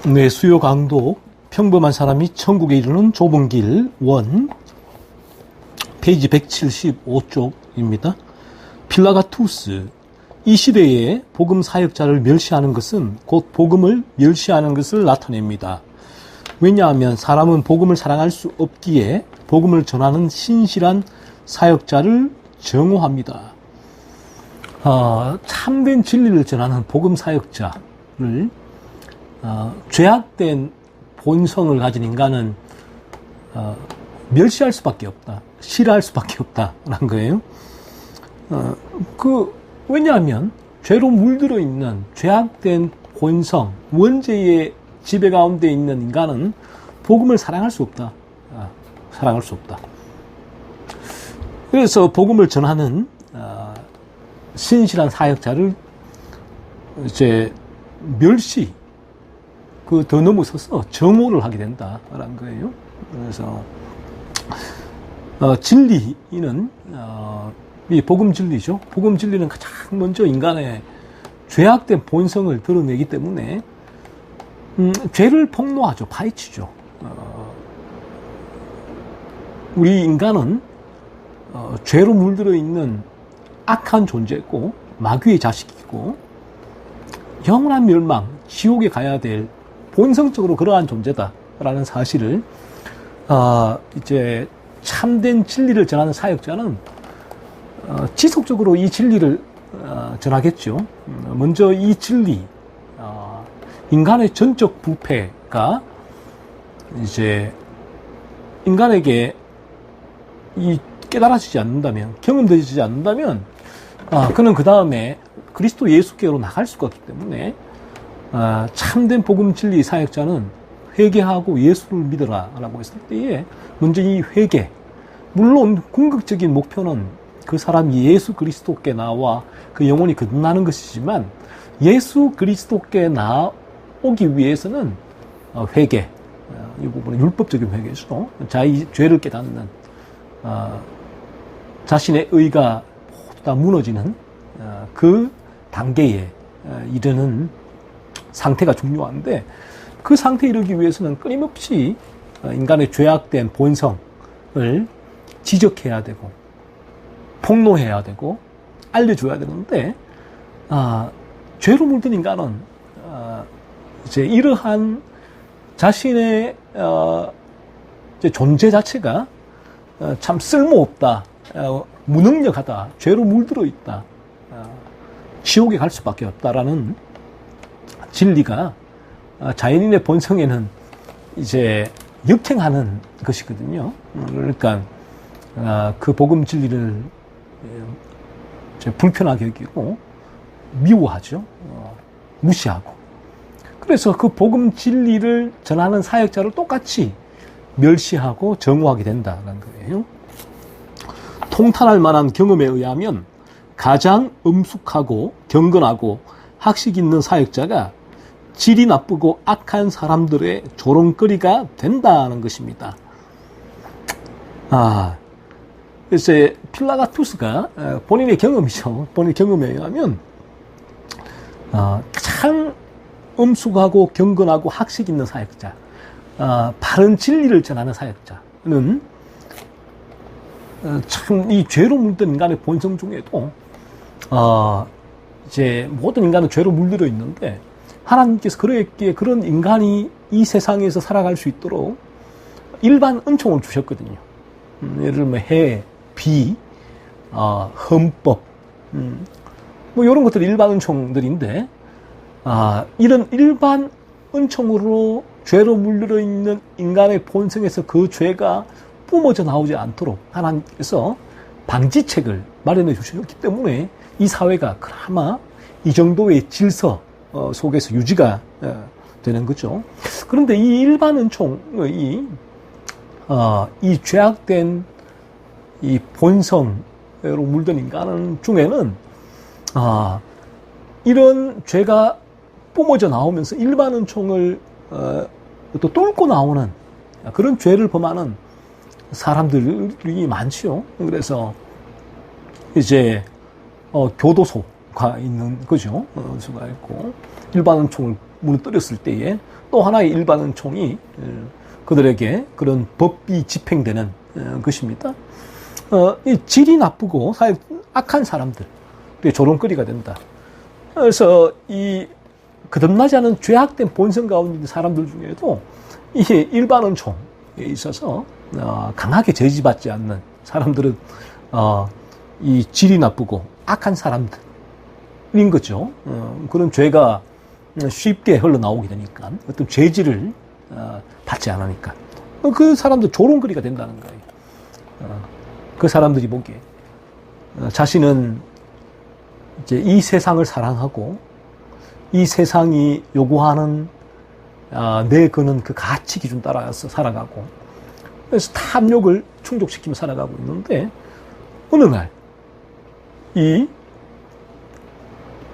네, 수요 강도 평범한 사람이 천국에 이르는 좁은 길 1 페이지 175쪽입니다. 필라가투스. 이 시대에 복음 사역자를 멸시하는 것은 곧 복음을 멸시하는 것을 나타냅니다. 왜냐하면 사람은 복음을 사랑할 수 없기에 복음을 전하는 신실한 사역자를 정오합니다. 참된 진리를 전하는 복음 사역자를 죄악된 본성을 가진 인간은 멸시할 수밖에 없다. 싫어할 수밖에 없다라는 거예요. 왜냐하면 죄로 물들어 있는 죄악된 본성, 원죄의 지배 가운데 있는 인간은 복음을 사랑할 수 없다. 사랑할 수 없다. 그래서 복음을 전하는 신실한 사역자를 이제 멸시, 더 넘어서서 정오를 하게 된다라는 거예요. 그래서 진리는 이 복음 진리죠. 복음 진리는 가장 먼저 인간의 죄악된 본성을 드러내기 때문에 죄를 폭로하죠. 파헤치죠. 우리 인간은 죄로 물들어 있는 악한 존재고 마귀의 자식이고 영원한 멸망, 지옥에 가야 될 본성적으로 그러한 존재다라는 사실을 이제 참된 진리를 전하는 사역자는 지속적으로 이 진리를 전하겠죠. 먼저 이 진리, 인간의 전적 부패가 이제 인간에게 이 깨달아지지 않는다면, 경험되지 않는다면, 그는 그 다음에 그리스도 예수께로 나갈 수가 없기 때문에 참된 복음 진리 사역자는 회개하고 예수를 믿어라 라고 했을 때에 먼저 이 회개, 물론 궁극적인 목표는 그 사람이 예수 그리스도께 나와 그 영혼이 거듭나는 것이지만 예수 그리스도께 나오기 위해서는 회개, 이 부분은 율법적인 회개죠. 자기 죄를 깨닫는, 자신의 의가 모두 다 무너지는 그 단계에 이르는 상태가 중요한데, 그 상태에 이르기 위해서는 끊임없이 인간의 죄악된 본성을 지적해야 되고 폭로해야 되고 알려줘야 되는데, 죄로 물든 인간은 이제 이러한 자신의 이제 존재 자체가 참 쓸모없다, 무능력하다, 죄로 물들어 있다, 지옥에 갈 수밖에 없다라는 진리가 자연인의 본성에는 이제 역행하는 것이거든요. 그러니까 그 복음 진리를 불편하게 여기고 미워하죠. 무시하고. 그래서 그 복음 진리를 전하는 사역자를 똑같이 멸시하고 정오하게 된다는 거예요. 통탄할 만한 경험에 의하면 가장 엄숙하고 경건하고 학식 있는 사역자가 질이 나쁘고 악한 사람들의 조롱거리가 된다는 것입니다. 그래서 필라가투스가 본인의 경험이죠. 본인의 경험에 의하면 가장 엄숙하고 경건하고 학식 있는 사역자, 바른 진리를 전하는 사역자는 참 이 죄로 물든 인간의 본성 중에도 이제 모든 인간은 죄로 물들어 있는데 하나님께서 그에게 그런 인간이 이 세상에서 살아갈 수 있도록 일반 은총을 주셨거든요. 예를 들면 해, 비, 헌법, 뭐 이런 것들이 일반 은총들인데, 이런 일반 은총으로 죄로 물들어 있는 인간의 본성에서 그 죄가 뿜어져 나오지 않도록 하나님께서 방지책을 마련해 주셨기 때문에 이 사회가 그나마 이 정도의 질서 속에서 유지가 되는 거죠. 그런데 이 일반 은총의 이 죄악된 이 본성으로 물든 인간 중에는 이런 죄가 뿜어져 나오면서 일반 은총을 또 뚫고 나오는 그런 죄를 범하는 사람들이 많지요. 그래서 이제 교도소가 있는 거죠. 수가 있고 일반 은총을 무너뜨렸을 때에 또 하나의 일반 은총이 그들에게 그런 법이 집행되는 것입니다. 이 질이 나쁘고 악한 사람들, 조롱거리가 된다. 그래서 이 거듭나지 않은 죄악된 본성 가운데 있는 사람들 중에도 이 일반 은총에 있어서 강하게 저지받지 않는 사람들은 이 질이 나쁘고 악한 사람들인 거죠. 그런 죄가 쉽게 흘러나오게 되니까 어떤 죄질을 받지 않으니까 그 사람들 조롱거리가 된다는 거예요. 그 사람들이 보기에 자신은 이제 이 세상을 사랑하고 이 세상이 요구하는 내거는 그 가치 기준 따라서 살아가고, 그래서 탐욕을 충족시키며 살아가고 있는데 어느 날 이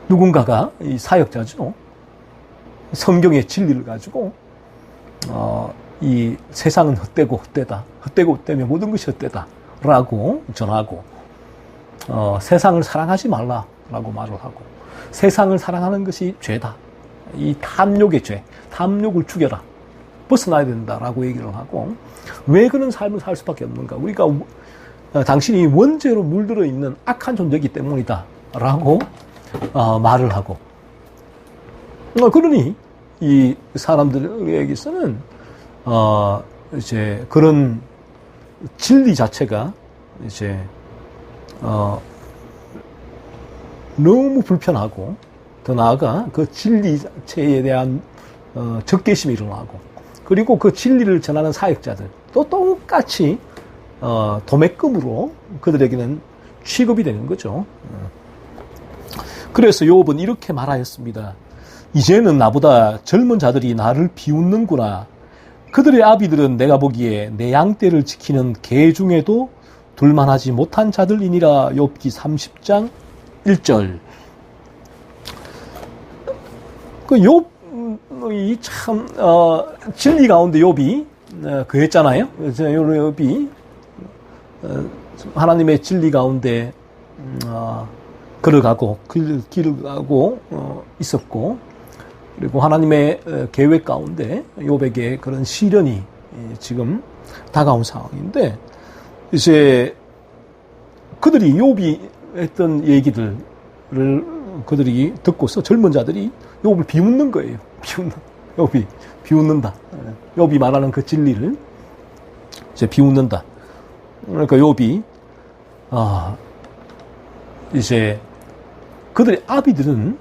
누군가가 이 사역자죠, 성경의 진리를 가지고 이 세상은 헛되고 헛되다, 헛되고 헛되며 모든 것이 헛되다라고 전하고, 세상을 사랑하지 말라라고 말을 하고, 세상을 사랑하는 것이 죄다, 이 탐욕의 죄, 탐욕을 죽여라, 벗어나야 된다라고 얘기를 하고, 왜 그런 삶을 살 수밖에 없는가? 우리가 당신이 원죄로 물들어 있는 악한 존재이기 때문이다 라고 말을 하고, 그러니 이 사람들에게서는 이제 그런 진리 자체가 이제 너무 불편하고, 더 나아가 그 진리 자체에 대한 적개심이 일어나고, 그리고 그 진리를 전하는 사역자들 또 똑같이 도매금으로 그들에게는 취급이 되는 거죠. 그래서 욥은 이렇게 말하였습니다. 이제는 나보다 젊은 자들이 나를 비웃는구나. 그들의 아비들은 내가 보기에 내 양떼를 지키는 개 중에도 둘만하지 못한 자들이니라. 욥기 30장 1절. 그 욥이 참 진리 가운데 욥이 그랬잖아요. 욥이 하나님의 진리 가운데 걸어가고 길을 가고 있었고, 그리고 하나님의 계획 가운데 욥에게 그런 시련이 지금 다가온 상황인데, 이제 그들이 욥이 했던 얘기들을 그들이 듣고서 젊은 자들이 욥을 비웃는 거예요. 욥이 비웃는다. 욥이 말하는 그 진리를 이제 비웃는다. 그러니까 욥이 이제 그들의 아비들은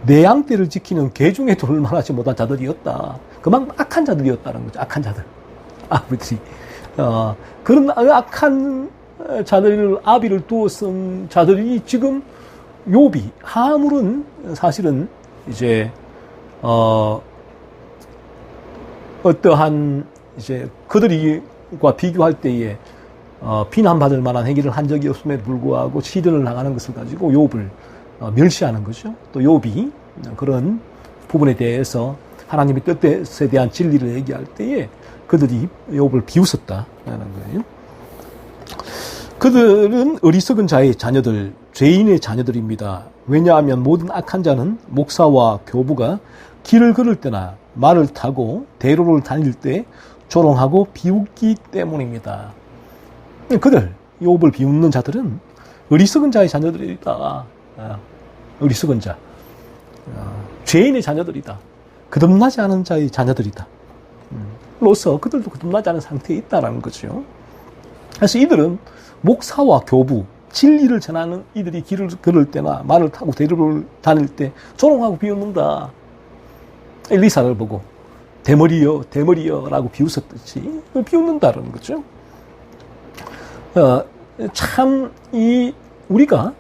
내 양떼를 지키는 개 중에도 얼마나지 못한 자들이었다. 그만큼 악한 자들이었다는 거죠. 악한 자들. 아비들이 그런 악한 자들을 아비를 두었은 자들이 지금 욥이 아무런 사실은 이제 어떠한 이제 그들과 비교할 때에 비난받을 만한 행위를 한 적이 없음에도 불구하고 시련을 당하는 것을 가지고 욥을 멸시하는 거죠. 또 욥이 그런 부분에 대해서 하나님의 뜻에 대한 진리를 얘기할 때에 그들이 욥을 비웃었다는 거예요. 그들은 어리석은 자의 자녀들, 죄인의 자녀들입니다. 왜냐하면 모든 악한 자는 목사와 교부가 길을 걸을 때나 말을 타고 대로를 다닐 때 조롱하고 비웃기 때문입니다. 그들, 욥을 비웃는 자들은 어리석은 자의 자녀들이다. 어리석은 자. 죄인의 자녀들이다. 거듭나지 않은 자의 자녀들이다. 로서 그들도 거듭나지 않은 상태에 있다는 거죠. 그래서 이들은 목사와 교부, 진리를 전하는 이들이 길을 걸을 때나 말을 타고 대로를 다닐 때 조롱하고 비웃는다. 엘리사를 보고 대머리여, 대머리여 라고 비웃었듯이 비웃는다는 거죠. 참, 우리가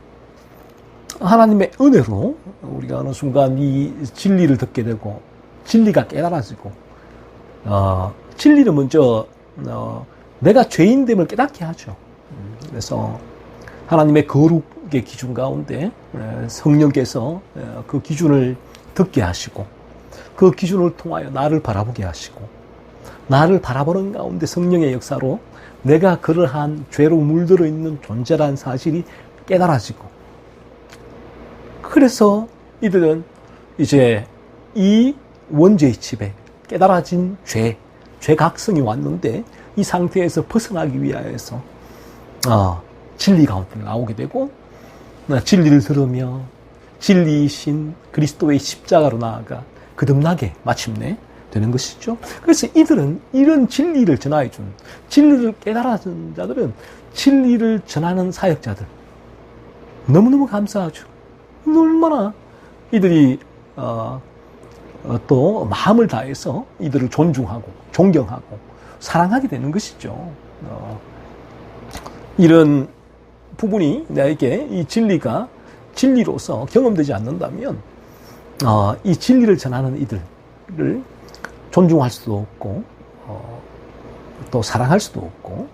하나님의 은혜로 우리가 어느 순간 이 진리를 듣게 되고, 진리가 깨달아지고, 진리는 먼저, 내가 죄인됨을 깨닫게 하죠. 그래서 하나님의 거룩의 기준 가운데 성령께서 그 기준을 듣게 하시고, 그 기준을 통하여 나를 바라보게 하시고, 나를 바라보는 가운데 성령의 역사로 내가 그러한 죄로 물들어 있는 존재라는 사실이 깨달아지고, 그래서 이들은 이제 이 원죄의 칩에 깨달아진 죄각성이 왔는데 이 상태에서 벗어나기 위하여서 진리 가운데 나오게 되고 진리를 들으며 진리이신 그리스도의 십자가로 나아가 거듭나게 마침내 되는 것이죠. 그래서 이들은 이런 진리를 전하여준, 진리를 깨달아준 자들은 진리를 전하는 사역자들 너무너무 감사하죠. 얼마나 이들이 또 마음을 다해서 이들을 존중하고 존경하고 사랑하게 되는 것이죠. 이런 부분이 나에게 이 진리가 진리로서 경험되지 않는다면 이 진리를 전하는 이들을 존중할 수도 없고 또 사랑할 수도 없고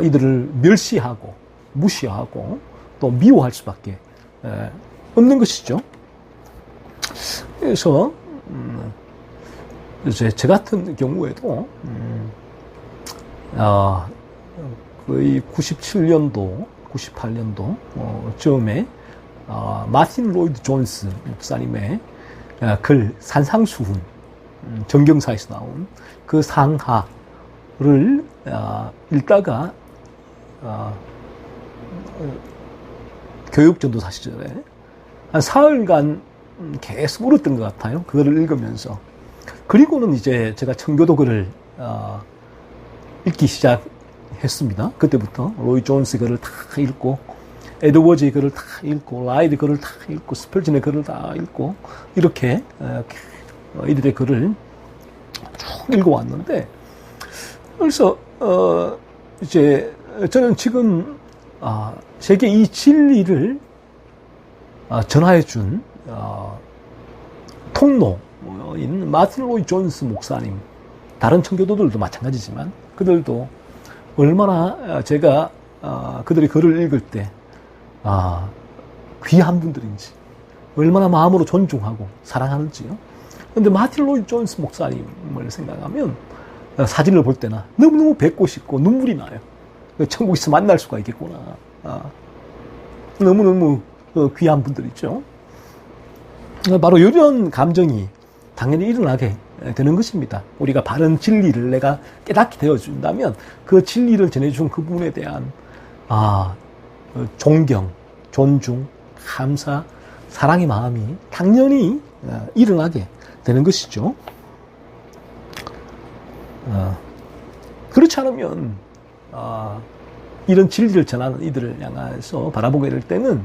이들을 멸시하고 무시하고 또 미워할 수밖에 없는 것이죠. 그래서 이제 저 같은 경우에도 거의 97년도, 98년도 즈음에 마틴 로이드 존스 목사님의 글 산상수훈 정경사에서 나온 그 상하를 읽다가 교육전도사 시절에 한 사흘간 계속 울었던 것 같아요. 그거를 읽으면서. 그리고는 이제 제가 청교도 글을 읽기 시작했습니다. 그때부터 로이 존스 글을 다 읽고 에드워즈의 글을 다 읽고 라이드 글을 다 읽고 스펄전의 글을 다 읽고 이렇게 이들의 글을 쭉 읽어왔는데 그래서 이제 저는 지금 세계 이 진리를 전하여준 통로인 마틴 로이 존스 목사님, 다른 청교도들도 마찬가지지만 그들도 얼마나 제가 그들의 글을 읽을 때 귀한 분들인지 얼마나 마음으로 존중하고 사랑하는지요. 그런데 마틴 로이 존스 목사님을 생각하면 사진을 볼 때나 너무너무 뵙고 싶고 눈물이 나요. 천국에서 만날 수가 있겠구나. 너무너무 귀한 분들이죠. 바로 이런 감정이 당연히 일어나게 되는 것입니다. 우리가 바른 진리를 내가 깨닫게 되어준다면 그 진리를 전해준 그분에 대한 존경, 존중, 감사, 사랑의 마음이 당연히 일어나게 되는 것이죠. 그렇지 않으면 이런 진리를 전하는 이들을 향해서 바라보게 될 때는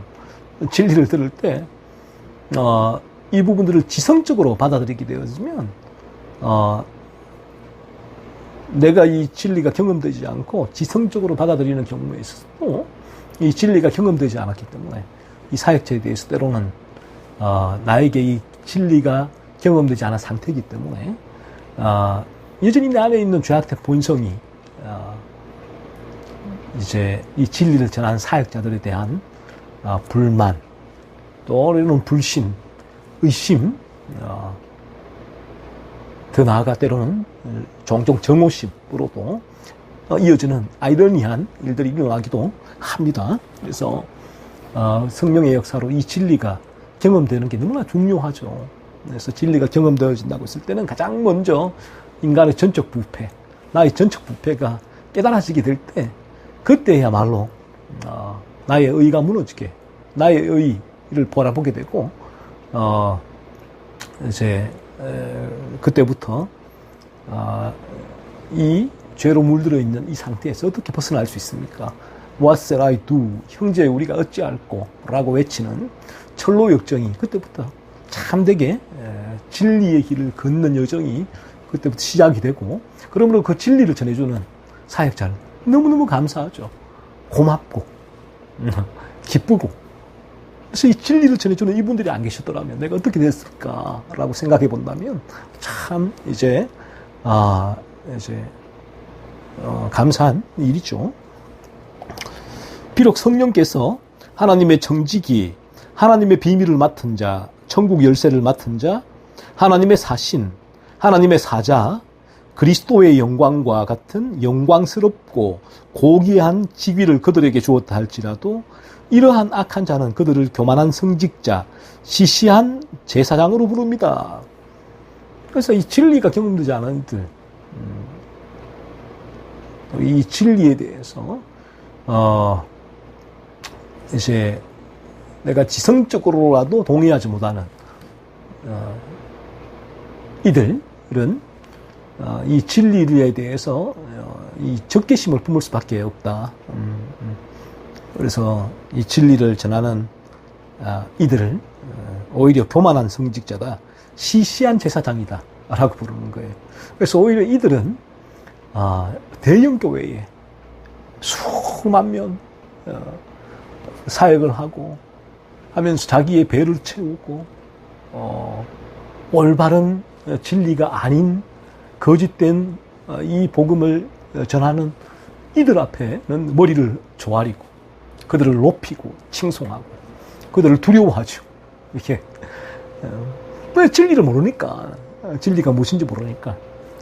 진리를 들을 때 이 부분들을 지성적으로 받아들이게 되어지면 내가 이 진리가 경험되지 않고 지성적으로 받아들이는 경우에 있어서도 이 진리가 경험되지 않았기 때문에 이 사역자에 대해서 때로는 나에게 이 진리가 경험되지 않은 상태이기 때문에 여전히 내 안에 있는 죄악된 본성이 이제 이 진리를 전하는 사역자들에 대한 불만, 또 때로는 불신, 의심, 더 나아가 때로는 종종 정오심으로도 이어지는 아이러니한 일들이 일어나기도 합니다. 그래서 성령의 역사로 이 진리가 경험되는 게 너무나 중요하죠. 그래서 진리가 경험되어진다고 했을 때는 가장 먼저 인간의 전적 부패, 나의 전적 부패가 깨달아지게 될 때 그때야말로 나의 의가 무너지게, 나의 의를 바라보게 되고 이제 그때부터 이 죄로 물들어 있는 이 상태에서 어떻게 벗어날 수 있습니까? What shall I do? 형제 우리가 어찌할꼬? 라고 외치는 철로 역정이 그때부터 참되게 진리의 길을 걷는 여정이 그때부터 시작이 되고, 그러므로 그 진리를 전해주는 사역자는 너무너무 감사하죠. 고맙고 기쁘고. 그래서 이 진리를 전해주는 이분들이 안 계셨더라면 내가 어떻게 됐을까라고 생각해 본다면 참 이제 감사한 일이죠. 비록 성령께서 하나님의 청지기, 하나님의 비밀을 맡은 자, 천국 열쇠를 맡은 자, 하나님의 사신, 하나님의 사자, 그리스도의 영광과 같은 영광스럽고 고귀한 직위를 그들에게 주었다 할지라도 이러한 악한 자는 그들을 교만한 성직자, 시시한 제사장으로 부릅니다. 그래서 이 진리가 경험되지 않은 이들, 이 진리에 대해서, 이제 내가 지성적으로라도 동의하지 못하는, 이들은, 이 진리에 대해서 이 적개심을 품을 수밖에 없다. 그래서 이 진리를 전하는 이들을 오히려 교만한 성직자다, 시시한 제사장이다 라고 부르는 거예요. 그래서 오히려 이들은 대형 교회에 수만 명 사역을 하고 하면서 자기의 배를 채우고 올바른 진리가 아닌 거짓된 이 복음을 전하는 이들 앞에는 머리를 조아리고 그들을 높이고 칭송하고 그들을 두려워하죠. 이렇게 왜 진리를 모르니까, 진리가 무엇인지 모르니까.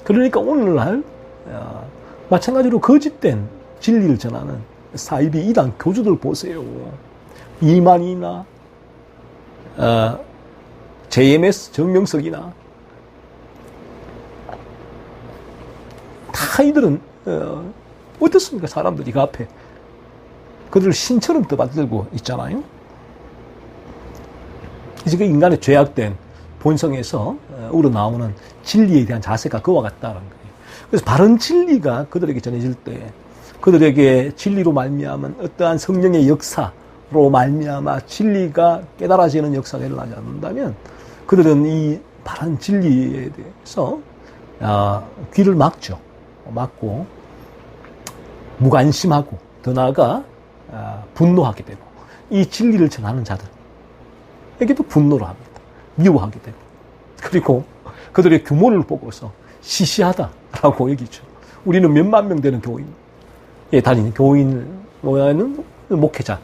그러니까 오늘날 마찬가지로 거짓된 진리를 전하는 사이비 이단 교주들 보세요. 이만희나 JMS 정명석이나 다 이들은 어떻습니까? 사람들이 그 앞에 그들을 신처럼 떠받들고 있잖아요. 이제 그 인간의 죄악된 본성에서 우러나오는 진리에 대한 자세가 그와 같다는 거예요. 그래서 바른 진리가 그들에게 전해질 때, 그들에게 진리로 말미암은 어떠한 성령의 역사로 말미암아 진리가 깨달아지는 역사가 일어나지 않는다면 그들은 이 바른 진리에 대해서 귀를 막죠. 막고 무관심하고 더 나아가 분노하게 되고, 이 진리를 전하는 자들에게도 분노를 합니다. 미워하게 되고, 그리고 그들의 규모를 보고서 시시하다라고 여기죠. 우리는 몇만 명 되는 교인에 다니는 교인은 목회자,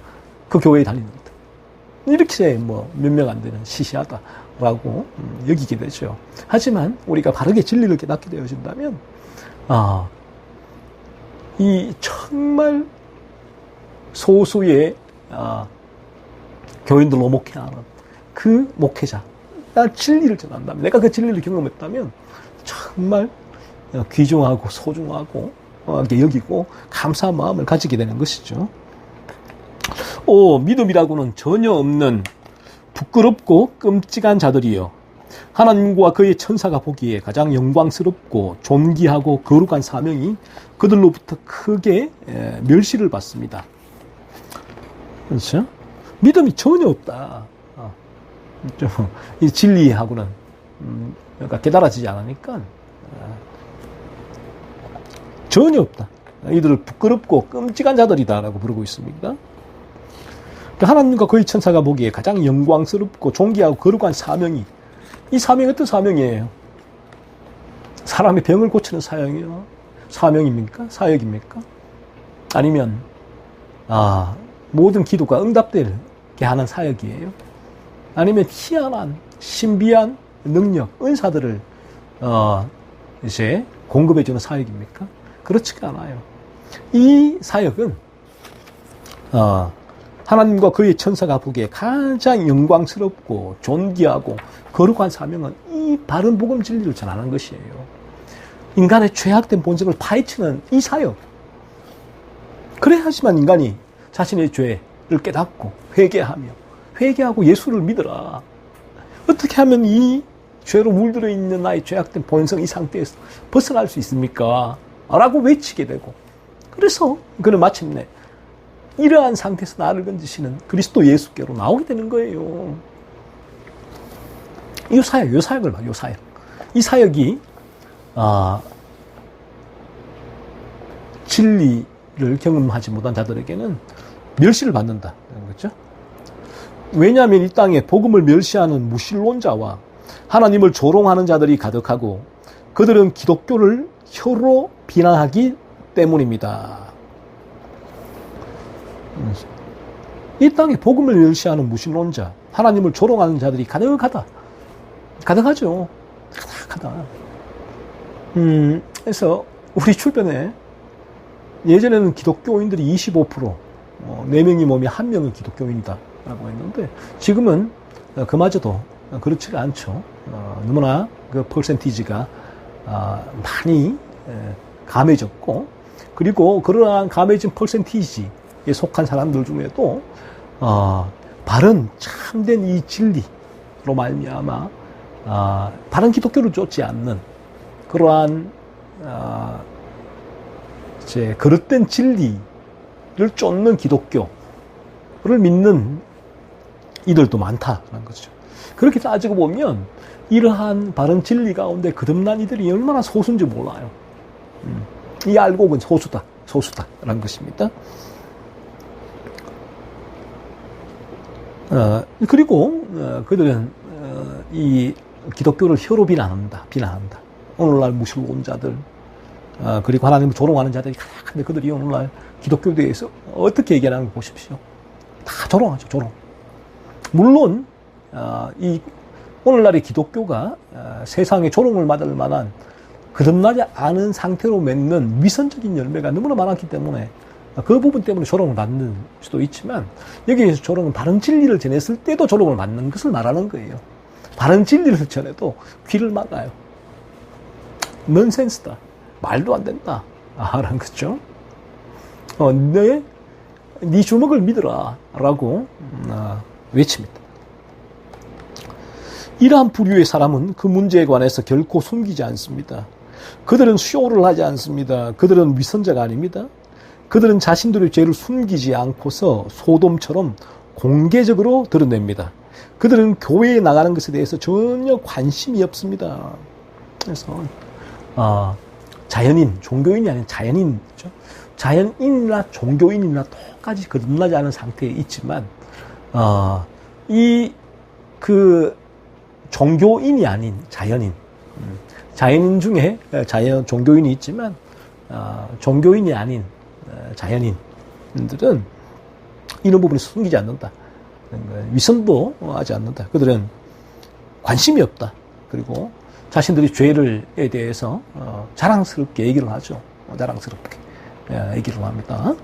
그 교회에 다니는 것, 이렇게 뭐 몇 명 안 되는 시시하다라고 여기게 되죠. 하지만 우리가 바르게 진리를 깨닫게 되어진다면 이 정말 소수의 교인들로 목회하는 그 목회자, 진리를 전한다면, 내가 그 진리를 경험했다면 정말 귀중하고 소중하고 여기고 감사한 마음을 가지게 되는 것이죠. 믿음이라고는 전혀 없는 부끄럽고 끔찍한 자들이여, 하나님과 그의 천사가 보기에 가장 영광스럽고 존귀하고 거룩한 사명이 그들로부터 크게 멸시를 받습니다. 그렇죠? 믿음이 전혀 없다. 이 진리하고는 그러니까 깨달아지지 않으니까 전혀 없다. 이들을 부끄럽고 끔찍한 자들이다라고 부르고 있습니다. 하나님과 그의 천사가 보기에 가장 영광스럽고 존귀하고 거룩한 사명이, 이 사명이 어떤 사명이에요? 사람의 병을 고치는 사명이요? 사명입니까? 사역입니까? 아니면 모든 기도가 응답되게 하는 사역이에요? 아니면 희한한 신비한 능력, 은사들을 이제 공급해주는 사역입니까? 그렇지가 않아요. 이 사역은 하나님과 그의 천사가 보기에 가장 영광스럽고 존귀하고 거룩한 사명은 이 바른 복음 진리를 전하는 것이에요. 인간의 죄악된 본성을 파헤치는 이 사역. 그래야지만 인간이 자신의 죄를 깨닫고 회개하고 예수를 믿어라. 어떻게 하면 이 죄로 물들어 있는 나의 죄악된 본성, 이 상태에서 벗어날 수 있습니까? 라고 외치게 되고, 그래서 그는 마침내 이러한 상태에서 나를 건지시는 그리스도 예수께로 나오게 되는 거예요. 이 사역을 봐, 이 사역. 이 사역이 진리를 경험하지 못한 자들에게는 멸시를 받는다는 거죠. 왜냐하면 이 땅에 복음을 멸시하는 무신론자와 하나님을 조롱하는 자들이 가득하고 그들은 기독교를 혀로 비난하기 때문입니다. 이 땅에 복음을 멸시하는 무신론자, 하나님을 조롱하는 자들이 가득하죠. 가득하다. 그래서 우리 주변에 예전에는 기독교인들이 25%, 4명이 몸이 1명은 기독교인이다 라고 했는데, 지금은 그마저도 그렇지가 않죠. 너무나 그 퍼센티지가 많이 감해졌고, 그리고 그러한 감해진 퍼센티지에 속한 사람들 중에도 바른 참된 이 진리로 말미암아 바른 기독교를 쫓지 않는 그러한 이제 그릇된 진리를 쫓는 기독교를 믿는 이들도 많다는 거죠. 그렇게 따지고 보면 이러한 바른 진리 가운데 거듭난 이들이 얼마나 소수인지 몰라요. 이 알곡은 소수다라는 것입니다. 그리고 그들은 이 기독교를 혀로 비난한다. 오늘날 무신론자들, 그리고 하나님을 조롱하는 자들이 가득한데 그들이 오늘날 기독교에 대해서 어떻게 얘기하는 거 보십시오. 다 조롱하죠, 조롱. 물론 이 오늘날의 기독교가 세상에 조롱을 받을 만한 거듭나지 않은 상태로 맺는 위선적인 열매가 너무나 많았기 때문에 그 부분 때문에 조롱을 받는 수도 있지만, 여기에서 조롱은 바른 진리를 전했을 때도 조롱을 받는 것을 말하는 거예요. 바른 진리를 전해도 귀를 막아요. 넌센스다. 말도 안 된다. 라는 거죠. 네 주먹을 믿어라. 라고 외칩니다. 이러한 부류의 사람은 그 문제에 관해서 결코 숨기지 않습니다. 그들은 쇼를 하지 않습니다. 그들은 위선자가 아닙니다. 그들은 자신들의 죄를 숨기지 않고서 소돔처럼 공개적으로 드러냅니다. 그들은 교회에 나가는 것에 대해서 전혀 관심이 없습니다. 그래서 자연인, 종교인이 아닌 자연인이죠. 자연인이나 종교인이나 똑같이 거듭나지 않은 상태에 있지만 종교인이 아닌 자연인, 자연인 중에 종교인이 있지만 종교인이 아닌 자연인들은 이런 부분을 숨기지 않는다. 위선도 하지 않는다. 그들은 관심이 없다. 그리고 자신들이 죄를에 대해서 자랑스럽게 얘기를 하죠. 자랑스럽게 얘기를 합니다.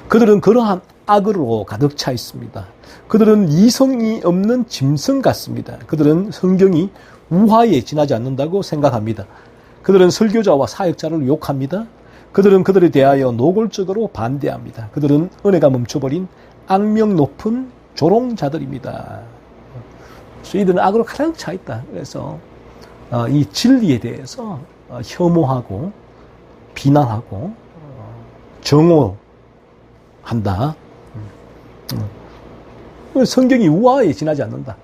그들은 그러한 악으로 가득 차 있습니다. 그들은 이성이 없는 짐승 같습니다. 그들은 성경이 우화에 지나지 않는다고 생각합니다. 그들은 설교자와 사역자를 욕합니다. 그들은 그들에 대하여 노골적으로 반대합니다. 그들은 은혜가 멈춰버린 악명 높은 조롱자들입니다. 그래서 이들은 악으로 가득 차 있다. 그래서 이 진리에 대해서 혐오하고 비난하고 정오한다. 성경이 우화에 지나지 않는다.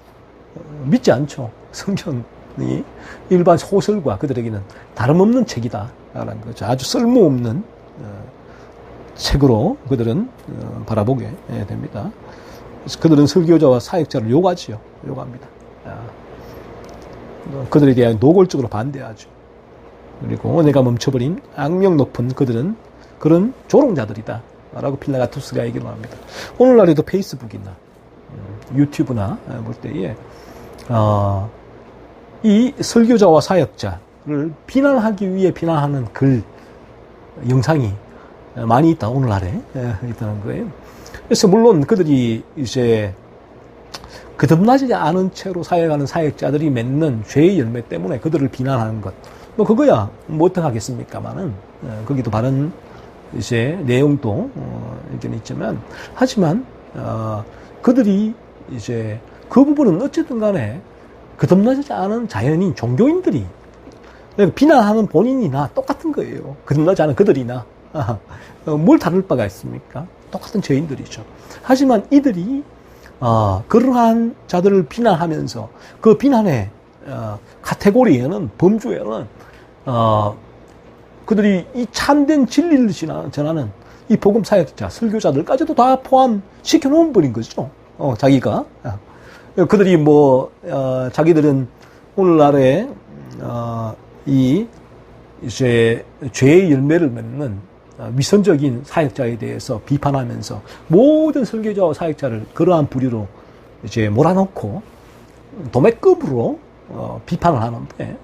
믿지 않죠. 성경이 일반 소설과 그들에게는 다름없는 책이다. 라는 거죠. 아주 쓸모없는 책으로 그들은 바라보게 됩니다. 그래서 그들은 설교자와 사역자를 욕하지요. 욕합니다. 그들에 대한 노골적으로 반대하죠. 그리고 은혜가 멈춰버린 악명 높은 그들은 그런 조롱자들이다. 라고 필라가투스가 얘기를 합니다. 오늘날에도 페이스북이나 유튜브나 볼 때에 이 설교자와 사역자를 비난하기 위해 비난하는 글, 영상이 많이 있다. 오늘날에 있다는 거예요. 그래서 물론 그들이 이제 거듭나지 않은 채로 사역하는 사역자들이 맺는 죄의 열매 때문에 그들을 비난하는 것, 뭐 그거야 뭐 어떡하겠습니까만은 거기도 바른 이제 내용도 있긴 있지만, 하지만 그들이 이제 그 부분은 어쨌든 간에 거듭나지 않은 자연인 종교인들이 비난하는 본인이나 똑같은 거예요. 거듭나지 않은 그들이나 뭘 다를 바가 있습니까? 똑같은 죄인들이죠. 하지만 이들이 그러한 자들을 비난하면서 그 비난의 카테고리에는, 범주에는 그들이 이 참된 진리를 전하는 이 복음 사역자, 설교자들까지도 다 포함시켜 놓은 분인 거죠. 자기가. 그들이 자기들은 오늘날에 이제 죄의 열매를 맺는 위선적인 사역자에 대해서 비판하면서 모든 설교자와 사역자를 그러한 부류로 이제 몰아넣고 도매급으로 비판을 하는데,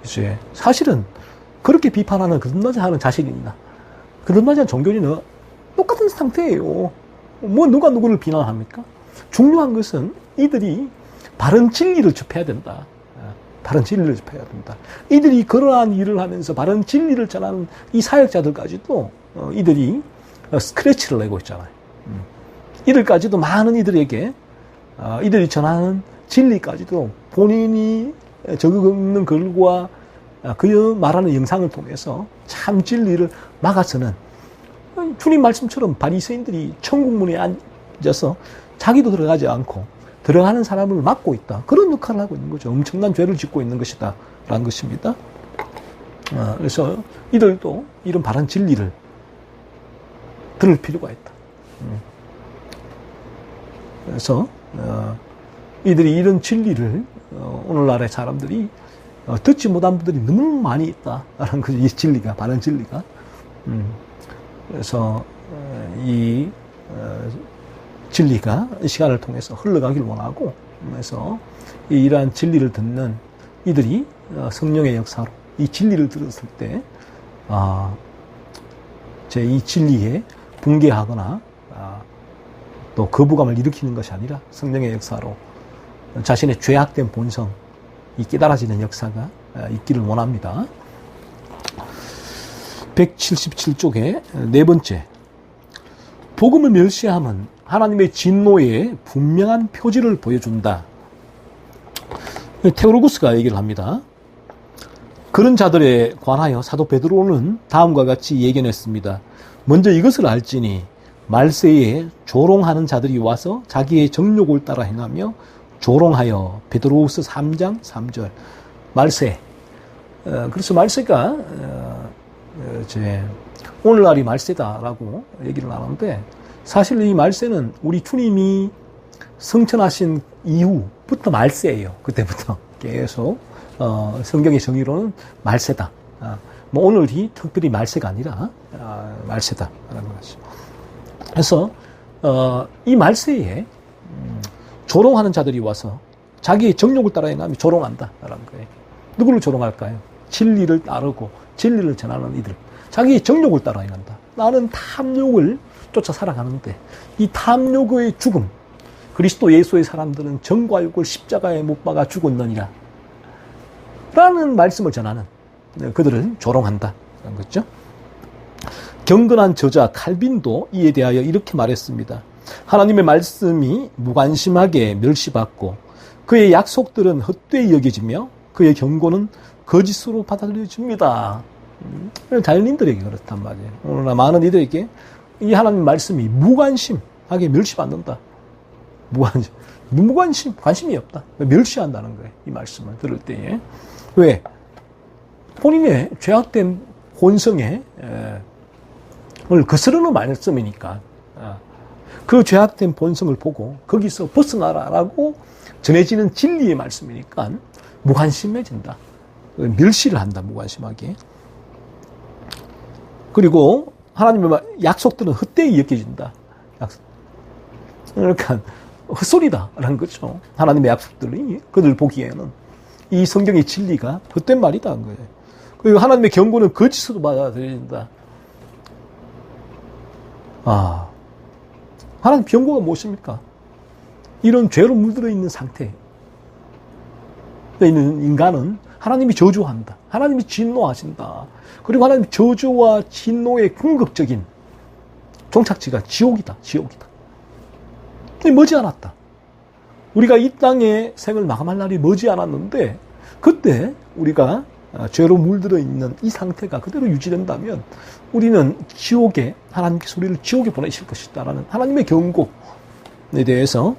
이제 사실은 그렇게 비판하는 거듭나지 않은 자신이나 거듭나지 않은 종교인은 똑같은 상태예요. 뭐 누가 누구를 비난합니까? 중요한 것은 이들이 바른 진리를 접해야 된다. 바른 진리를 접해야 된다. 이들이 그러한 일을 하면서 바른 진리를 전하는 이 사역자들까지도 이들이 스크래치를 내고 있잖아요. 이들까지도 많은 이들에게 이들이 전하는 진리까지도 본인이 적는 글과 그 말하는 영상을 통해서 참 진리를 막아서는 주님 말씀처럼 바리새인들이 천국문에 앉아서 자기도 들어가지 않고 들어가는 사람을 막고 있다. 그런 역할을 하고 있는 거죠. 엄청난 죄를 짓고 있는 것이다. 라는 것입니다. 그래서 이들도 이런 바른 진리를 들을 필요가 있다. 그래서 이들이 이런 진리를 오늘날의 사람들이 듣지 못한 분들이 너무 많이 있다라는 거죠. 이 진리가, 바른 진리가. 그래서 이 진리가 이 시간을 통해서 흘러가길 원하고, 그래서 이러한 진리를 듣는 이들이 성령의 역사로 이 진리를 들었을 때, 제 이 진리에 붕괴하거나 또 거부감을 일으키는 것이 아니라 성령의 역사로 자신의 죄악된 본성이 깨달아지는 역사가 있기를 원합니다. 177쪽에 네 번째, 복음을 멸시함은 하나님의 진노의 분명한 표지를 보여준다. 테오로구스가 얘기를 합니다. 그런 자들에 관하여 사도 베드로는 다음과 같이 예견했습니다. 먼저 이것을 알지니 말세에 조롱하는 자들이 와서 자기의 정욕을 따라 행하며 조롱하여. 베드로후서 3장 3절. 말세. 그래서 말세가 오늘날이 말세다라고 얘기를 하는데, 사실 이 말세는 우리 주님이 성천하신 이후부터 말세예요. 그때부터 계속 성경의 정의로는 말세다. 뭐 오늘이 특별히 말세가 아니라 말세다라는 거죠. 그래서 이 말세에 조롱하는 자들이 와서 자기의 정욕을 따라 행하며 조롱한다라는 거예요. 누구를 조롱할까요? 진리를 따르고 진리를 전하는 이들. 자기의 정욕을 따라 행한다. 나는 탐욕을 쫓아 살아가는데 이 탐욕의 죽음, 그리스도 예수의 사람들은 정과 욕을 십자가에 못 박아 죽었느니라 라는 말씀을 전하는 그들을 조롱한다 라는 거죠. 경건한 저자 칼빈도 이에 대하여 이렇게 말했습니다. 하나님의 말씀이 무관심하게 멸시받고 그의 약속들은 헛되이 여겨지며 그의 경고는 거짓으로 받아들여집니다. 자연인들에게 그렇단 말이에요. 오늘날 많은 이들에게 이 하나님 말씀이 무관심하게 멸시받는다. 무관심, 관심이 없다. 멸시한다는 거예요. 이 말씀을 들을 때에. 왜? 본인의 죄악된 본성에 거스르는 말씀이니까. 그 죄악된 본성을 보고 거기서 벗어나라라고 전해지는 진리의 말씀이니까 무관심해진다. 멸시를 한다. 무관심하게. 그리고 하나님의 약속들은 헛되이 여겨진다. 그러니까 헛소리다라는 거죠. 하나님의 약속들이 그들 보기에는 이 성경의 진리가 헛된 말이다는 거예요. 그리고 하나님의 경고는 거짓으로 받아들여진다. 하나님 경고가 무엇입니까? 이런 죄로 물들어 있는 상태에 있는 인간은 하나님이 저주한다. 하나님이 진노하신다. 그리고 하나님 저주와 진노의 궁극적인 종착지가 지옥이다. 지옥이다. 머지않았다. 우리가 이 땅의 생을 마감할 날이 머지않았는데 그때 우리가 죄로 물들어 있는 이 상태가 그대로 유지된다면 우리는 지옥에, 하나님께서 우리를 지옥에 보내실 것이다라는 하나님의 경고에 대해서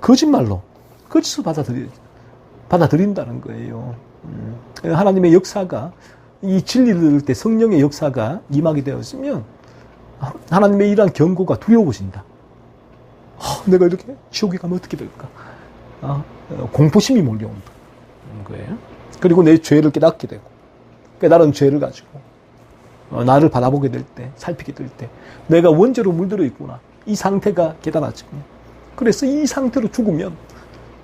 거짓말로 거짓을 받아들인다는 거예요. 하나님의 역사가, 이 진리를 들을 때 성령의 역사가 임하게 되었으면 하나님의 이러한 경고가 두려워진다. 내가 이렇게 지옥에 가면 어떻게 될까? 공포심이 몰려온다. 거예요. 그리고 내 죄를 깨닫게 되고, 깨달은 죄를 가지고 나를 바라보게 될 때, 살피게 될 때 내가 원죄로 물들어 있구나. 이 상태가 깨달아지고, 그래서 이 상태로 죽으면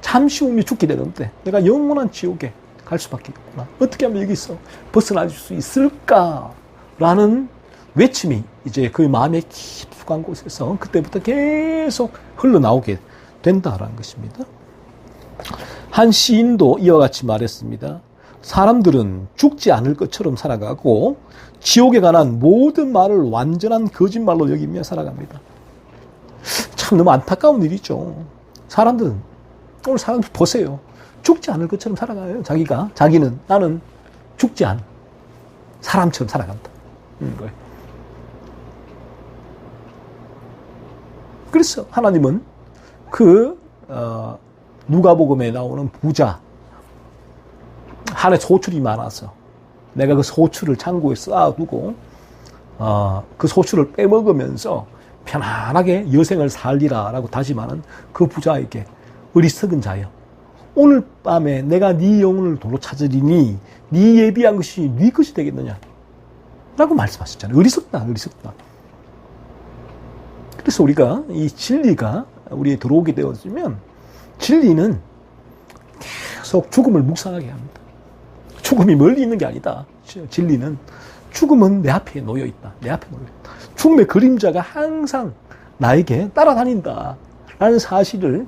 잠시 후에 죽게 되는데 내가 영원한 지옥에 갈 수밖에 없구나. 어떻게 하면 여기서 벗어날 수 있을까라는 외침이 이제 그 마음의 깊숙한 곳에서 그때부터 계속 흘러나오게 된다라는 것입니다. 한 시인도 이와 같이 말했습니다. 사람들은 죽지 않을 것처럼 살아가고 지옥에 관한 모든 말을 완전한 거짓말로 여기며 살아갑니다. 참 너무 안타까운 일이죠. 사람들은 오늘 사람들 보세요. 죽지 않을 것처럼 살아가요. 자기는 나는 죽지 않은 사람처럼 살아간다. 거예요. 그래서 하나님은 누가복음에 나오는 부자, 한 해 소출이 많아서 내가 그 소출을 창고에 쌓아두고 그 소출을 빼먹으면서 편안하게 여생을 살리라라고 다짐하는 그 부자에게 어리석은 자여, 오늘 밤에 내가 네 영혼을 도로 찾으리니 네 예비한 것이 네 것이 되겠느냐 라고 말씀하셨잖아요. 어리석다. 그래서 우리가 이 진리가 우리에 들어오게 되어지면 진리는 계속 죽음을 묵상하게 합니다. 죽음이 멀리 있는 게 아니다. 진리는 죽음은 내 앞에 놓여 있다. 죽음의 그림자가 항상 나에게 따라다닌다 라는 사실을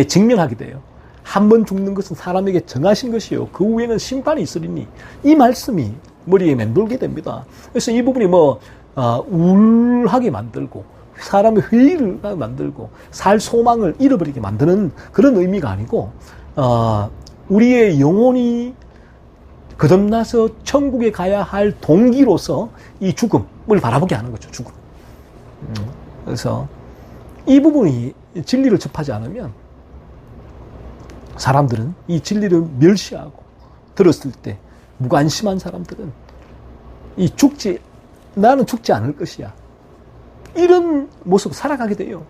증명하게 돼요. 한 번 죽는 것은 사람에게 정하신 것이요 그 후에는 심판이 있으리니, 이 말씀이 머리에 맴돌게 됩니다. 그래서 이 부분이 우울하게 만들고 사람의 회의를 만들고 살 소망을 잃어버리게 만드는 그런 의미가 아니고, 우리의 영혼이 거듭나서 천국에 가야 할 동기로서 이 죽음을 바라보게 하는 거죠. 죽음. 그래서 이 부분이 진리를 접하지 않으면 사람들은 이 진리를 멸시하고, 들었을 때 무관심한 사람들은 나는 죽지 않을 것이야, 이런 모습 살아가게 돼요.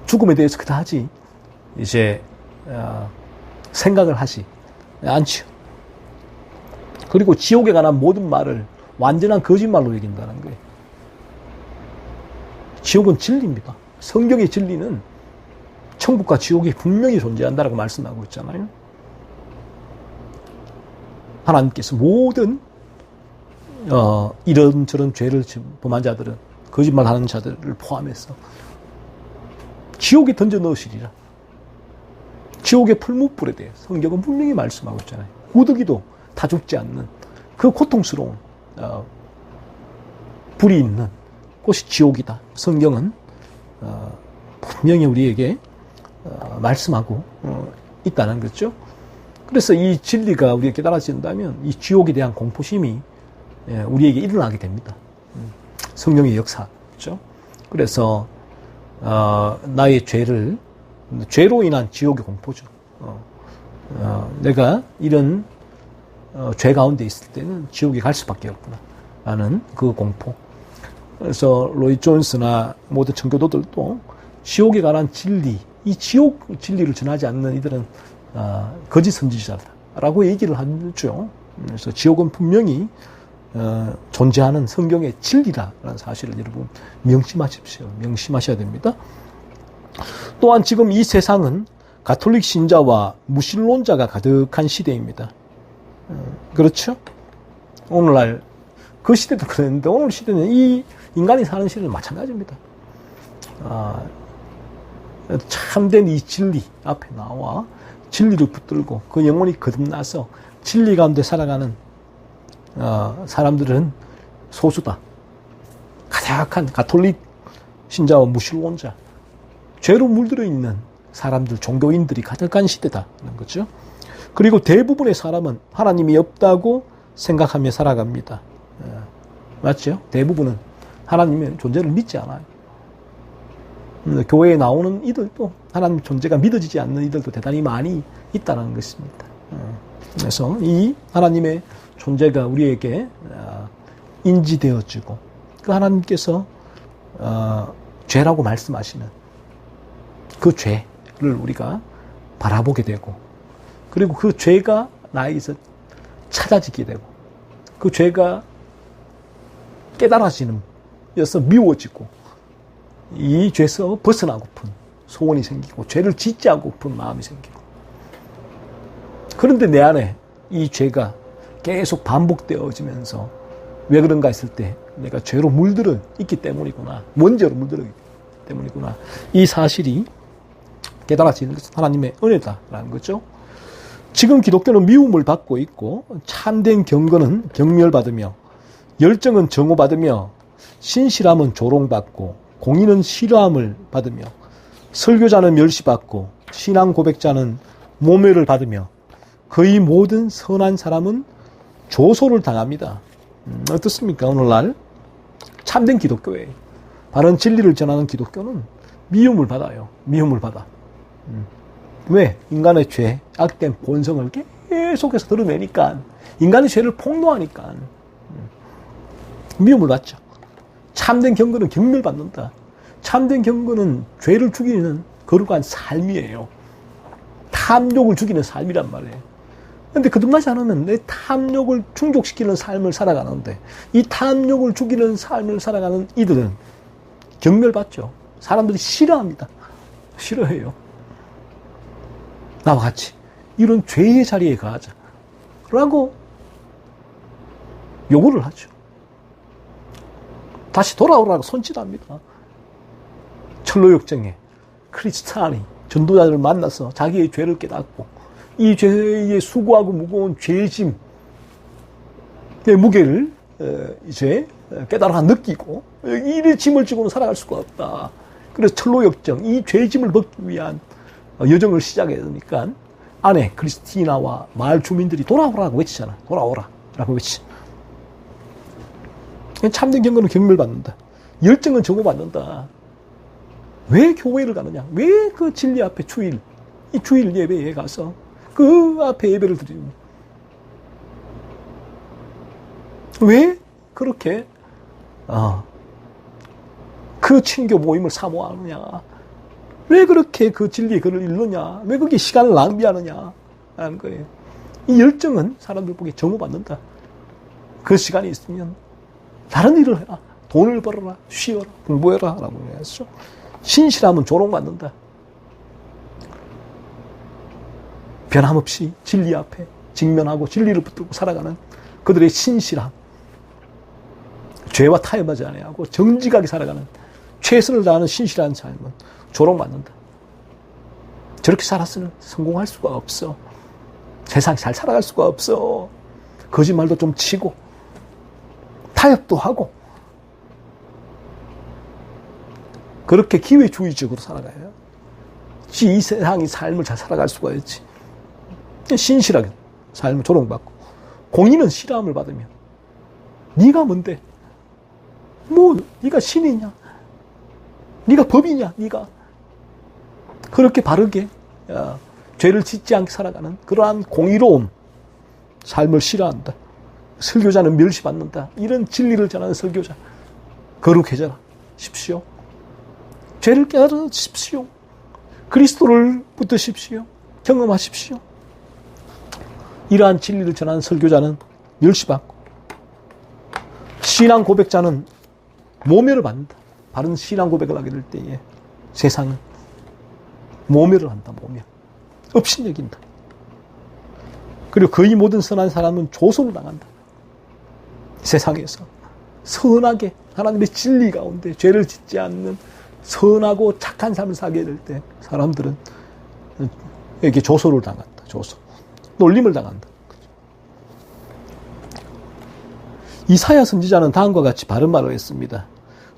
죽음에 대해서 그다지 이제 생각을 하지 않죠. 그리고 지옥에 관한 모든 말을 완전한 거짓말로 여긴다는 거예요. 지옥은 진리입니다. 성경의 진리는 천국과 지옥이 분명히 존재한다라고 말씀하고 있잖아요. 하나님께서 모든 이런저런 죄를 범한 자들은, 거짓말하는 자들을 포함해서 지옥에 던져 넣으시리라. 지옥의 풀무불에 대해 성경은 분명히 말씀하고 있잖아요. 구더기도 다 죽지 않는 그 고통스러운 불이 있는 곳이 지옥이다. 성경은 분명히 우리에게 말씀하고 있다는 거죠. 그래서 이 진리가 우리에게 깨달아진다면 이 지옥에 대한 공포심이 우리에게 일어나게 됩니다. 성령의 역사죠. 그래서 나의 죄로 인한 지옥의 공포죠. 내가 이런 죄 가운데 있을 때는 지옥에 갈 수밖에 없구나 라는 그 공포. 그래서 로이 존스나 모든 청교도들도 지옥에 관한 진리, 이 지옥 진리를 전하지 않는 이들은 거짓 선지자라고 얘기를 하죠. 그래서 지옥은 분명히 존재하는 성경의 진리라는 사실을 여러분 명심하십시오. 명심하셔야 됩니다. 또한 지금 이 세상은 가톨릭 신자와 무신론자가 가득한 시대입니다. 그렇죠? 오늘날 그 시대도 그랬는데 오늘 시대는 이 인간이 사는 시대는 마찬가지입니다. 참된 이 진리 앞에 나와 진리를 붙들고 그 영혼이 거듭나서 진리 가운데 살아가는 사람들은 소수다. 가득한 가톨릭 신자와 무신론자, 죄로 물들어 있는 사람들, 종교인들이 가득한 시대다는 거죠. 그리고 대부분의 사람은 하나님이 없다고 생각하며 살아갑니다. 맞죠? 대부분은 하나님의 존재를 믿지 않아요. 교회에 나오는 이들도 하나님 존재가 믿어지지 않는 이들도 대단히 많이 있다는 것입니다. 그래서 이 하나님의 존재가 우리에게 인지되어지고 그 하나님께서 죄라고 말씀하시는 그 죄를 우리가 바라보게 되고, 그리고 그 죄가 나에게서 찾아지게 되고, 그 죄가 깨달아지는 여서 미워지고, 이 죄에서 벗어나고픈 소원이 생기고, 죄를 짓지 않고픈 마음이 생기고, 그런데 내 안에 이 죄가 계속 반복되어지면서 왜 그런가 했을 때 내가 죄로 물들어 있기 때문이구나, 원죄로 물들어 있기 때문이구나. 이 사실이 깨달아지는 것은 하나님의 은혜다라는 거죠. 지금 기독교는 미움을 받고 있고 참된 경건은 경멸받으며 열정은 정오받으며 신실함은 조롱받고 공의는 싫어함을 받으며 설교자는 멸시받고 신앙 고백자는 모멸을 받으며 거의 모든 선한 사람은 조소를 당합니다. 어떻습니까? 오늘날 참된 기독교에 바른 진리를 전하는 기독교는 미움을 받아요. 미움을 받아. 왜? 인간의 죄, 악된 본성을 계속해서 드러내니까, 인간의 죄를 폭로하니까 미움을 받죠. 참된 경건은 경멸받는다. 참된 경건은 죄를 죽이는 거룩한 삶이에요. 탐욕을 죽이는 삶이란 말이에요. 근데 거듭나지 않으면 내 탐욕을 충족시키는 삶을 살아가는데, 이 탐욕을 죽이는 삶을 살아가는 이들은 경멸받죠. 사람들이 싫어합니다. 싫어해요. 나와 같이 이런 죄의 자리에 가자 라고 요구를 하죠. 다시 돌아오라고 손짓합니다. 철로역정에 크리스찬이 전도자들을 만나서 자기의 죄를 깨닫고 이 죄의 수고하고 무거운 죄짐의 무게를 이제 깨달아 느끼고 이 짐을 지고는 살아갈 수가 없다. 그래서 철로역정, 이 죄짐을 벗기 위한 여정을 시작해야 되니까 안에 크리스티나와 마을 주민들이 돌아오라고 외치잖아. 돌아오라 라고 외치. 참된 경건은 경멸받는다. 열정은 정오받는다. 왜 교회를 가느냐? 왜 그 진리 앞에 이 주일 예배에 가서 그 앞에 예배를 드리느냐? 왜 그렇게 그 친교 모임을 사모하느냐? 왜 그렇게 그 진리의 글을 읽느냐? 왜 그렇게 시간을 낭비하느냐? 하는 거예요. 이 열정은 사람들 보기에 정오받는다. 그 시간이 있으면 다른 일을 해라. 돈을 벌어라. 쉬어라. 공부해라. 라고 했죠. 신실함은 조롱받는다. 변함없이 진리 앞에 직면하고 진리를 붙들고 살아가는 그들의 신실함. 죄와 타협하지 아니하고 정직하게 살아가는 최선을 다하는 신실한 삶은 조롱받는다. 저렇게 살았으면 성공할 수가 없어. 세상에 잘 살아갈 수가 없어. 거짓말도 좀 치고 타협도 하고 그렇게 기회주의적으로 살아가요. 이 세상의 삶을 잘 살아갈 수가 있지. 신실하게 삶을 조롱받고 공의는 싫어함을 받으며 네가 뭔데? 뭐 네가 신이냐? 네가 법이냐? 네가 그렇게 바르게 죄를 짓지 않게 살아가는 그러한 공의로운 삶을 싫어한다. 설교자는 멸시받는다. 이런 진리를 전하는 설교자 거룩해져십시오. 죄를 깨달으십시오. 그리스도를 붙드십시오. 경험하십시오. 이러한 진리를 전하는 설교자는 멸시받고 신앙 고백자는 모멸을 받는다. 바른 신앙 고백을 하게 될 때에 세상은 모멸을 한다. 모멸. 업신여긴다. 그리고 거의 모든 선한 사람은 조소를 당한다. 세상에서 선하게 하나님의 진리 가운데 죄를 짓지 않는 선하고 착한 삶을 살게 될 때 사람들은 이렇게 조소를 당한다. 조소. 놀림을 당한다. 이사야 선지자는 다음과 같이 바른 말을 했습니다.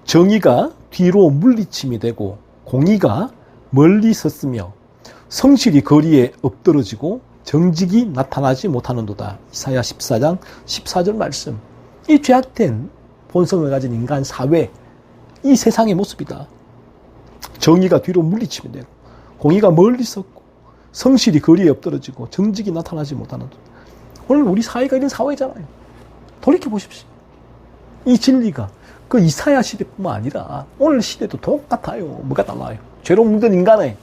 정의가 뒤로 물리침이 되고 공의가 멀리 섰으며 성실이 거리에 엎드러지고 정직이 나타나지 못하는도다. 이사야 14장 14절 말씀. 이 죄악된 본성을 가진 인간 사회, 이 세상의 모습이다. 정의가 뒤로 물리치면 되고 공의가 멀리 섰고 성실이 거리에 엎드러지고 정직이 나타나지 못하는도다. 오늘 우리 사회가 이런 사회잖아요. 돌이켜보십시오. 이 진리가 그 이사야 시대뿐만 아니라 오늘 시대도 똑같아요. 뭐가 달라요? 죄로 물든 인간에서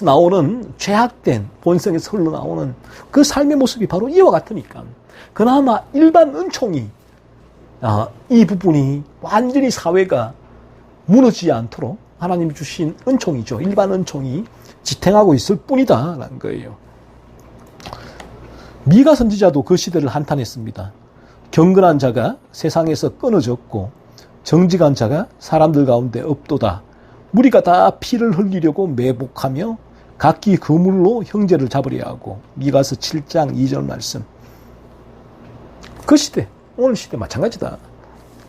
나오는 죄악된 본성에서 흘러나오는 그 삶의 모습이 바로 이와 같으니까 그나마 일반 은총이 이 부분이 완전히 사회가 무너지지 않도록 하나님이 주신 은총이죠. 일반 은총이 지탱하고 있을 뿐이다 라는 거예요. 미가 선지자도 그 시대를 한탄했습니다. 경건한 자가 세상에서 끊어졌고 정직한 자가 사람들 가운데 없도다. 무리가 다 피를 흘리려고 매복하며 각기 그물로 형제를 잡으려 하고. 미가서 7장 2절 말씀. 그 시대, 오늘 시대 마찬가지다.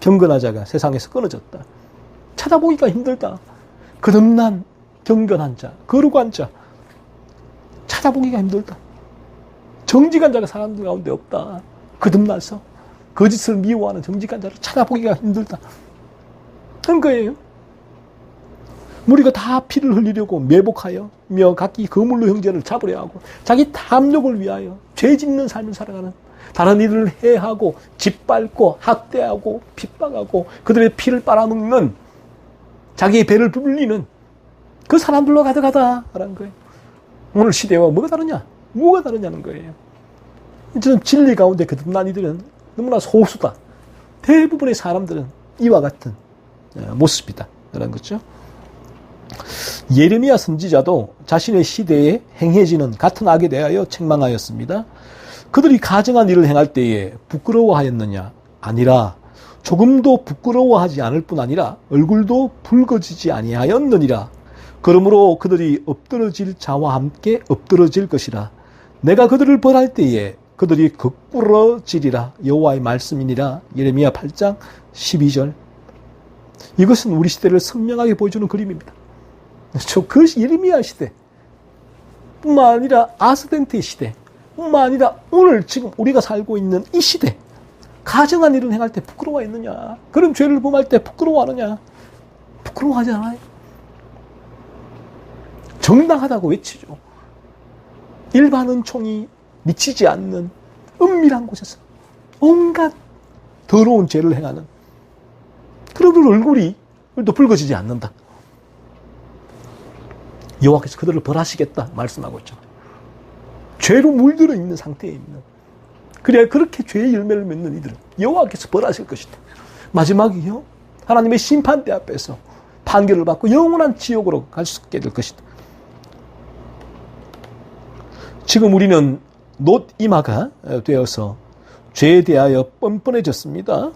경건하자가 세상에서 끊어졌다. 찾아보기가 힘들다. 거듭난 경건한 자, 거룩한 자, 찾아보기가 힘들다. 정직한 자가 사람들 가운데 없다. 거듭나서 거짓을 미워하는 정직한 자를 찾아보기가 힘들다. 그런 거예요. 무리가 다 피를 흘리려고 매복하여 각기 거물로 형제를 잡으려 하고 자기 탐욕을 위하여 죄 짓는 삶을 살아가는, 다른 이들을 해하고 짓밟고 학대하고 핍박하고 그들의 피를 빨아먹는, 자기의 배를 불리는 그 사람들로 가득하다라는 거예요. 오늘 시대와 뭐가 다르냐? 뭐가 다르냐는 거예요. 저는 진리 가운데 거듭난 이들은 너무나 소수다. 대부분의 사람들은 이와 같은 모습이다. 라는 거죠. 예레미야 선지자도 자신의 시대에 행해지는 같은 악에 대하여 책망하였습니다. 그들이 가증한 일을 행할 때에 부끄러워하였느냐? 아니라 조금도 부끄러워하지 않을 뿐 아니라 얼굴도 붉어지지 아니하였느니라. 그러므로 그들이 엎드러질 자와 함께 엎드러질 것이라. 내가 그들을 벌할 때에 그들이 거꾸러지리라. 여호와의 말씀이니라. 예레미야 8장 12절. 이것은 우리 시대를 선명하게 보여주는 그림입니다. 그 예레미야 시대 뿐만 아니라 아스덴트의 시대 뿐만 아니라 오늘 지금 우리가 살고 있는 이 시대, 가증한 일을 행할 때 부끄러워했느냐? 그런 죄를 범할 때 부끄러워하느냐? 부끄러워하지 않아요. 정당하다고 외치죠. 일반 은총이 미치지 않는 은밀한 곳에서 온갖 더러운 죄를 행하는, 그러들 얼굴이 또 붉어지지 않는다. 여호와께서 그들을 벌하시겠다 말씀하고 있죠. 죄로 물들어 있는 상태에 있는, 그래야 그렇게 죄의 열매를 맺는 이들은 여호와께서 벌하실 것이다. 마지막이요, 하나님의 심판대 앞에서 판결을 받고 영원한 지옥으로 갈 수 있게 될 것이다. 지금 우리는 놋 이마가 되어서 죄에 대하여 뻔뻔해졌습니다.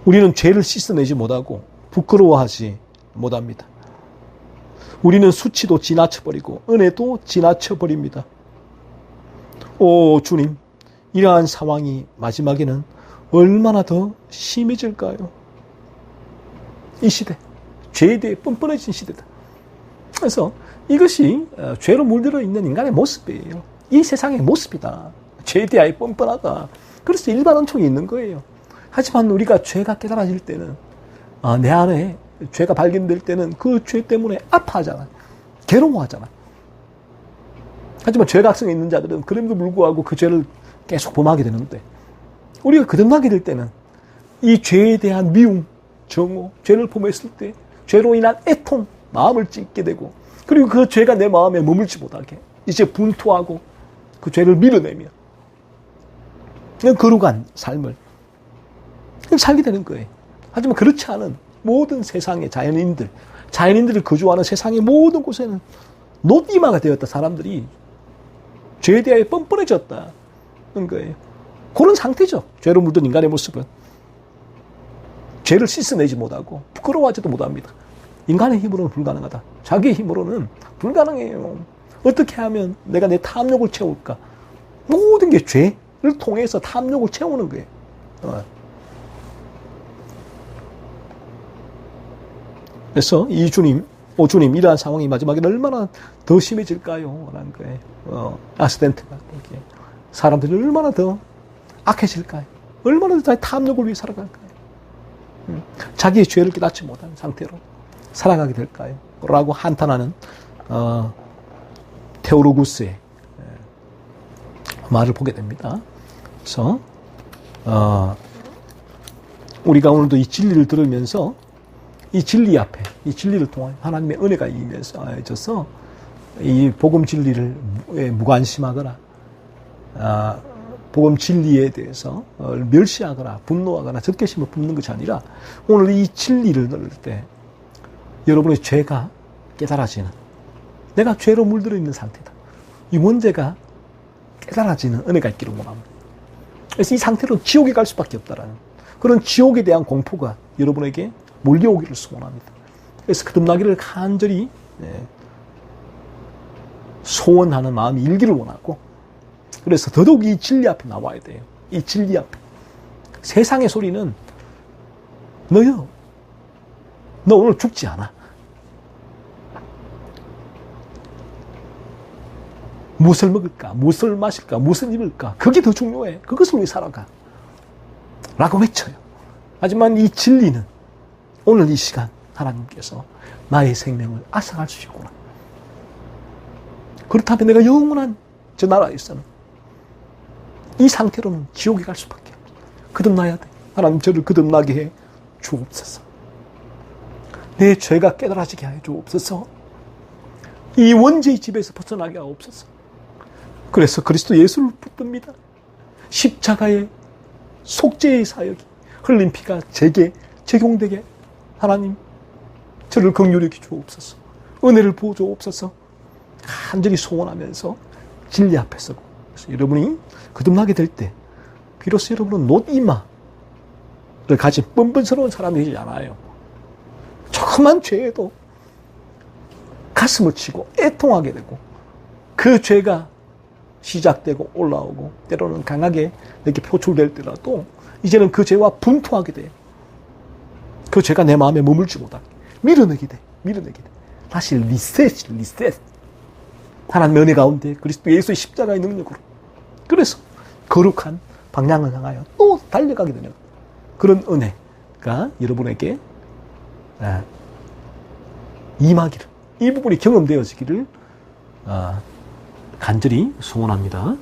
우리는 죄를 씻어내지 못하고 부끄러워하지 못합니다. 우리는 수치도 지나쳐버리고 은혜도 지나쳐버립니다. 오 주님, 이러한 상황이 마지막에는 얼마나 더 심해질까요? 이 시대, 죄에 대해 뻔뻔해진 시대다. 그래서 이것이 죄로 물들어 있는 인간의 모습이에요. 이 세상의 모습이다. 죄에 대하여 뻔뻔하다. 그래서 일반 은총이 있는 거예요. 하지만 우리가 죄가 깨달아질 때는, 내 안에 죄가 발견될 때는 그 죄 때문에 아파하잖아. 괴로워하잖아. 하지만 죄각성에 있는 자들은 그럼에도 불구하고 그 죄를 계속 범하게 되는데, 우리가 거듭나게 될 때는 이 죄에 대한 미움, 정오, 죄를 범했을 때 죄로 인한 애통, 마음을 찢게 되고, 그리고 그 죄가 내 마음에 머물지 못하게 이제 분투하고 그 죄를 밀어내며 거룩한 삶을 살게 되는 거예요. 하지만 그렇지 않은 모든 세상의 자연인들이 거주하는 세상의 모든 곳에는 놋이마가 되었다. 사람들이 죄에 대하여 뻔뻔해졌다는 거예요. 그런 상태죠. 죄로 물든 인간의 모습은. 죄를 씻어내지 못하고 부끄러워하지도 못합니다. 인간의 힘으로는 불가능하다. 자기의 힘으로는 불가능해요. 어떻게 하면 내가 내 탐욕을 채울까? 모든 게 죄를 통해서 탐욕을 채우는 거예요. 그래서 이 주님, 이러한 상황이 마지막에 얼마나 더 심해질까요? 라는 거예요. 아스덴트가 사람들이 얼마나 더 악해질까요? 얼마나 더 탐욕을 위해 살아갈까요? 자기의 죄를 깨닫지 못하는 상태로 살아가게 될까요? 라고 한탄하는 테오로구스의 말을 보게 됩니다. 그래서 우리가 오늘도 이 진리를 들으면서 이 진리 앞에, 이 진리를 통해 하나님의 은혜가 임해져서 이 복음 진리를 무관심하거나 복음 진리에 대해서 멸시하거나 분노하거나 적개심을 품는 것이 아니라 오늘 이 진리를 들을 때 여러분의 죄가 깨달아지는, 내가 죄로 물들어 있는 상태다. 이 문제가 깨달아지는 은혜가 있기를 원합니다. 그래서 이 상태로 지옥에 갈 수밖에 없다라는 그런 지옥에 대한 공포가 여러분에게 몰려오기를 소원합니다. 그래서 거듭나기를 간절히 소원하는 마음이 일기를 원하고, 그래서 더더욱 이 진리 앞에 나와야 돼요. 이 진리 앞에. 세상의 소리는 너요, 너 오늘 죽지 않아. 무엇을 먹을까? 무엇을 마실까? 무엇을 입을까? 그게 더 중요해. 그것을 위해 살아가. 라고 외쳐요. 하지만 이 진리는 오늘 이 시간 하나님께서 나의 생명을 앗아갈 수 있구나. 그렇다면 내가 영원한 저 나라에서는 이 상태로는 지옥에 갈 수밖에 없어. 거듭나야 돼. 하나님 저를 거듭나게 해 주옵소서. 내 죄가 깨달아지게 해 주옵소서. 이 원죄의 집에서 벗어나게 하옵소서. 그래서 그리스도 예수를 붙듭니다. 십자가의 속죄의 사역이 흘린 피가 제게 적용되게 하나님 저를 긍휼히 주옵소서. 은혜를 부어 주옵소서. 간절히 소원하면서 진리 앞에 서고, 그래서 여러분이 거듭나게 될 때 비로소 여러분은 노이마를 가진 뻔뻔스러운 사람이 되지 않아요. 조그만 죄에도 가슴을 치고 애통하게 되고, 그 죄가 시작되고 올라오고 때로는 강하게 이렇게 표출될 때라도 이제는 그 죄와 분투하게 돼요. 그 죄가 내 마음에 머물지 못하게 밀어내게 돼. 다시 리셋. 하나님의 은혜 가운데 그리스도 예수의 십자가의 능력으로, 그래서 거룩한 방향을 향하여 또 달려가게 되는 그런 은혜가 여러분에게 임하기를, 이 부분이 경험되어지기를 간절히 소원합니다.